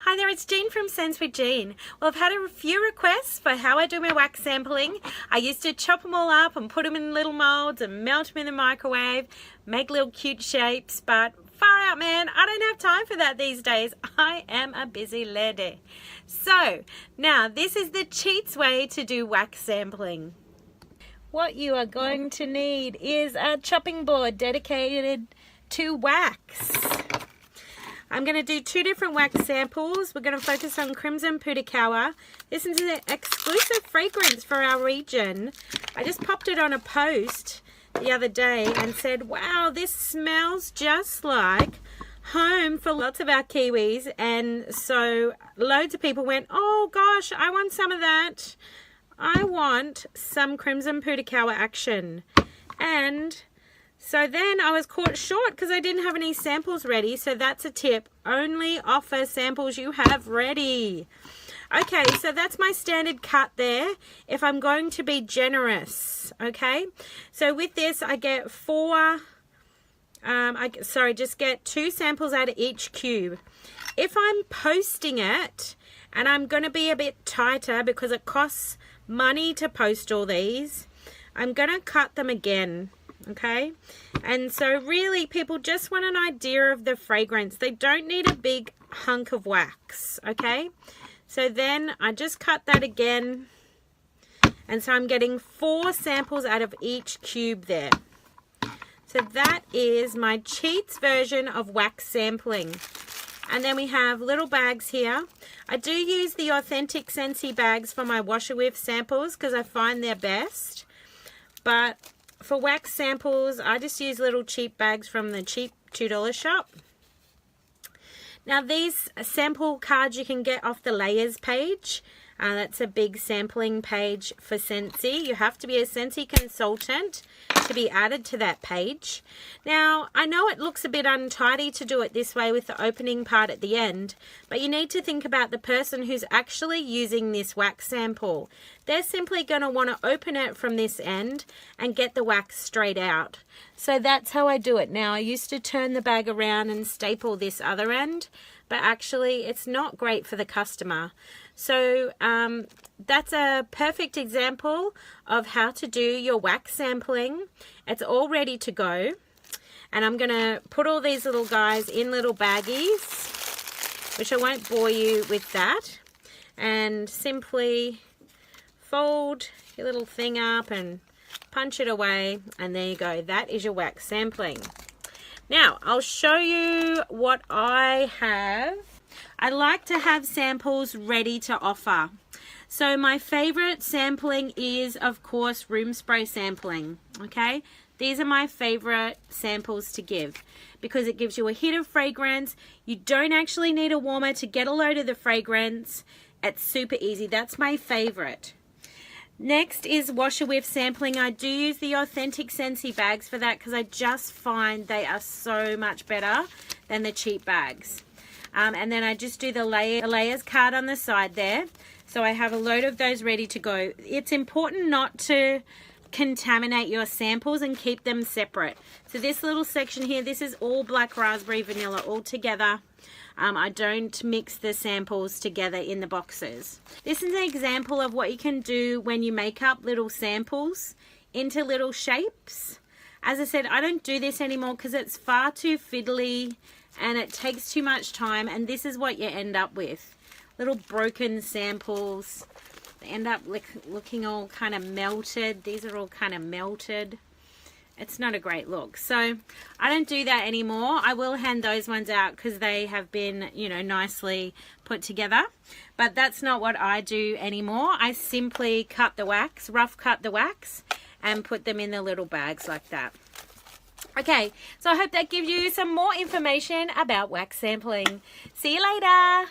Hi there, it's Jean from Scents with Jean. Well, I've had a few requests for how I do my wax sampling. I used to chop them all up and put them in little molds and melt them in the microwave, make little cute shapes, but far out, man, I don't have time for that these days. I am a busy lady. So, now this is the cheats way to do wax sampling. What you are going to need is a chopping board dedicated to wax. I'm going to do two different wax samples. We're going to focus on Crimson Pudekower. This is an exclusive fragrance for our region. I just popped it on a post the other day and said, wow, this smells just like home for lots of our Kiwis. And so loads of people went, oh gosh, I want some of that. I want some Crimson Pudekower action. And so then I was caught short because I didn't have any samples ready. So that's a tip. Only offer samples you have ready. Okay, so that's my standard cut there if I'm going to be generous. Okay, so with this I get just get 2 samples out of each cube. If I'm posting it and I'm going to be a bit tighter because it costs money to post all these, I'm going to cut them again. Okay, and so really people just want an idea of the fragrance. They don't need a big hunk of wax. Okay, so then I just cut that again, and so I'm getting 4 samples out of each cube there. So that is my cheats version of wax sampling. And then we have little bags here. I do use the authentic Scentsy bags for my washer with samples because I find they're best, but for wax samples, I just use little cheap bags from the cheap $2 shop. Now these sample cards you can get off the layers page. That's a big sampling page for Scentsy. You have to be a Scentsy Consultant to be added to that page. Now, I know it looks a bit untidy to do it this way with the opening part at the end, but you need to think about the person who's actually using this wax sample. They're simply going to want to open it from this end and get the wax straight out. So that's how I do it now. I used to turn the bag around and staple this other end, but actually it's not great for the customer. So that's a perfect example of how to do your wax sampling. It's all ready to go. And I'm going to put all these little guys in little baggies, which I won't bore you with that. And simply fold your little thing up and punch it away. And there you go. That is your wax sampling. Now, I'll show you what I have. I like to have samples ready to offer. So my favorite sampling is, of course, room spray sampling. Okay, these are my favorite samples to give because it gives you a hit of fragrance. You don't actually need a warmer to get a load of the fragrance. It's super easy. That's my favorite. Next is washer with sampling. I do use the authentic Scentsy bags for that because I just find they are so much better than the cheap bags. And then I just do the layers card on the side there. So I have a load of those ready to go. It's important not to contaminate your samples and keep them separate. So this little section here, this is all black raspberry vanilla all together. I don't mix the samples together in the boxes. This is an example of what you can do when you make up little samples into little shapes. As I said, I don't do this anymore because it's far too fiddly and it takes too much time, and this is what you end up with. Little broken samples. They end up looking all kind of melted. These are all kind of melted. It's not a great look. So I don't do that anymore. I will hand those ones out because they have been, you know, nicely put together. But that's not what I do anymore. I simply cut the wax, rough cut the wax, and put them in the little bags like that. Okay, so I hope that gives you some more information about wax sampling. See you later.